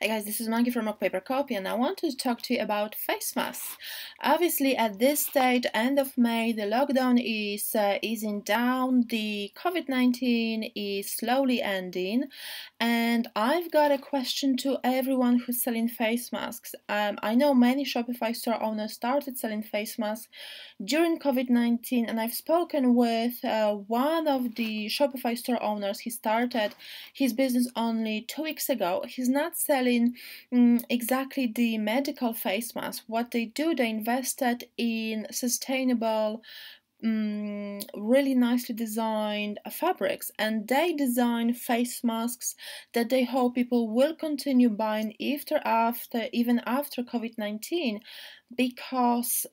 Hey guys, this is Monkey from Rock Paper Copy, and I want to talk to you about face masks. Obviously, at this stage, end of May, the lockdown is easing down, the COVID-19 is slowly ending, and I've got a question to everyone who's selling face masks. I know many Shopify store owners started selling face masks during COVID-19, and I've spoken with one of the Shopify store owners. He started his business only 2 weeks ago. He's not selling exactly the medical face mask. What they do, they invested in sustainable, really nicely designed fabrics, and they design face masks that they hope people will continue buying even after COVID-19, because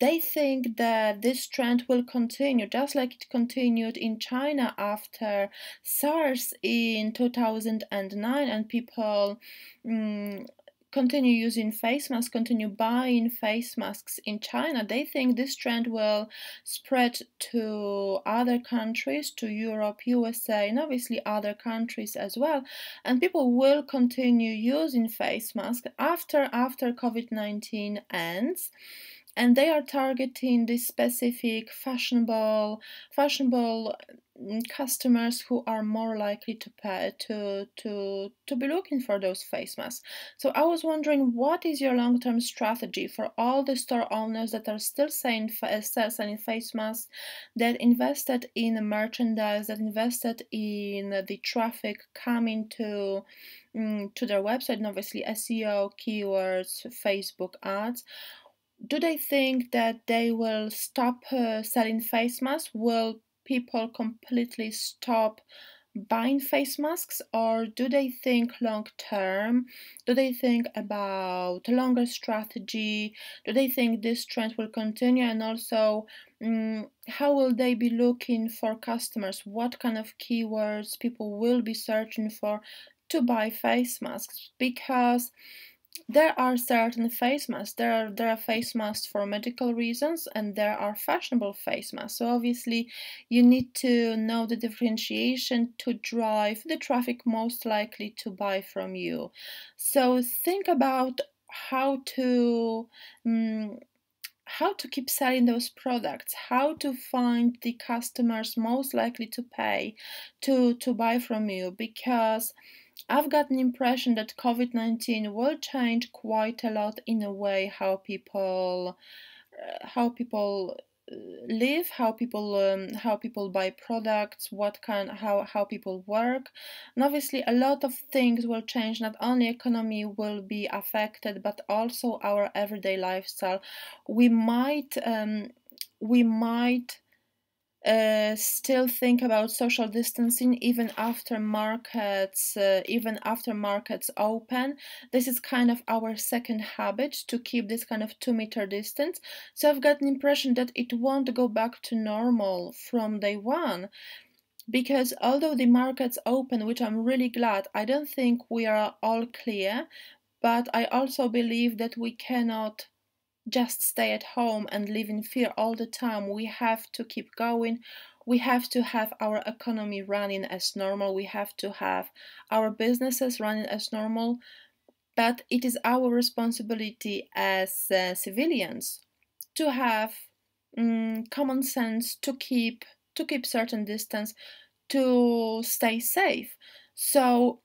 they think that this trend will continue, just like it continued in China after SARS in 2009, and people continue using face masks, continue buying face masks in China. They think this trend will spread to other countries, to Europe, USA, and obviously other countries as well. And people will continue using face masks after COVID-19 ends, and they are targeting these specific fashionable customers who are more likely to pay to be looking for those face masks. So I was wondering, what is your long-term strategy for all the store owners that are still selling face masks, that invested in merchandise, that invested in the traffic coming to their website, and obviously SEO, keywords, Facebook ads? Do they think that they will stop selling face masks? Will people completely stop buying face masks, or do they think long term? Do they think about a longer strategy? Do they think this trend will continue? And also, how will they be looking for customers? What kind of keywords people will be searching for to buy face masks? Because there are certain face masks. There are face masks for medical reasons, and there are fashionable face masks. So obviously, you need to know the differentiation to drive the traffic most likely to buy from you. So think about how to keep selling those products, how to find the customers most likely to pay to buy from you, because I've got an impression that COVID-19 will change quite a lot in a way how people live, how people buy products, how people work, and obviously a lot of things will change. Not only economy will be affected, but also our everyday lifestyle. We might still think about social distancing even after markets open. This is kind of our second habit, to keep this kind of 2 meter distance. So I've got an impression that it won't go back to normal from day one, because although the markets open, which I'm really glad, I don't think we are all clear, but I also believe that we cannot just stay at home and live in fear all the time. We have to keep going. We have to have our economy running as normal. We have to have our businesses running as normal. But it is our responsibility as civilians to have common sense, to keep certain distance, to stay safe. So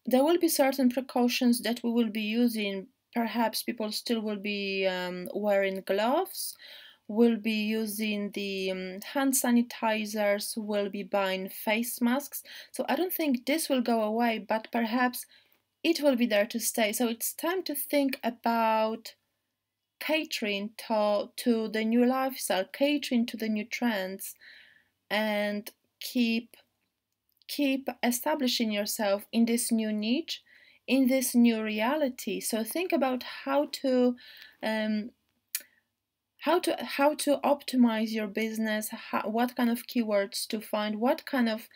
there will be certain precautions that we will be using. Perhaps people still will be wearing gloves, will be using the hand sanitizers, will be buying face masks. So I don't think this will go away, but perhaps it will be there to stay. So it's time to think about catering to the new lifestyle, catering to the new trends, and keep establishing yourself in this new niche, in this new reality. So think about how to optimize your business, what kind of keywords to find, what kind of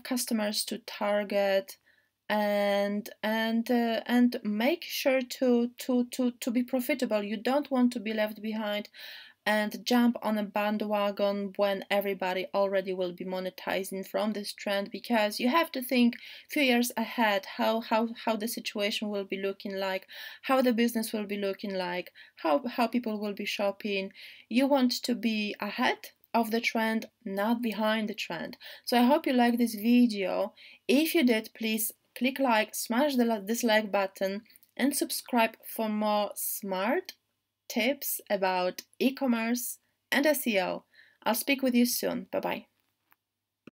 customers to target, and make sure to be profitable. You don't want to be left behind. and jump on a bandwagon when everybody already will be monetizing from this trend, because you have to think few years ahead how the situation will be looking like, how the business will be looking like, how people will be shopping. You want to be ahead of the trend, not behind the trend. So I hope you like this video. If you did, please click like, smash this like button, and subscribe for more smart tips about e-commerce and SEO. I'll speak with you soon. Bye bye.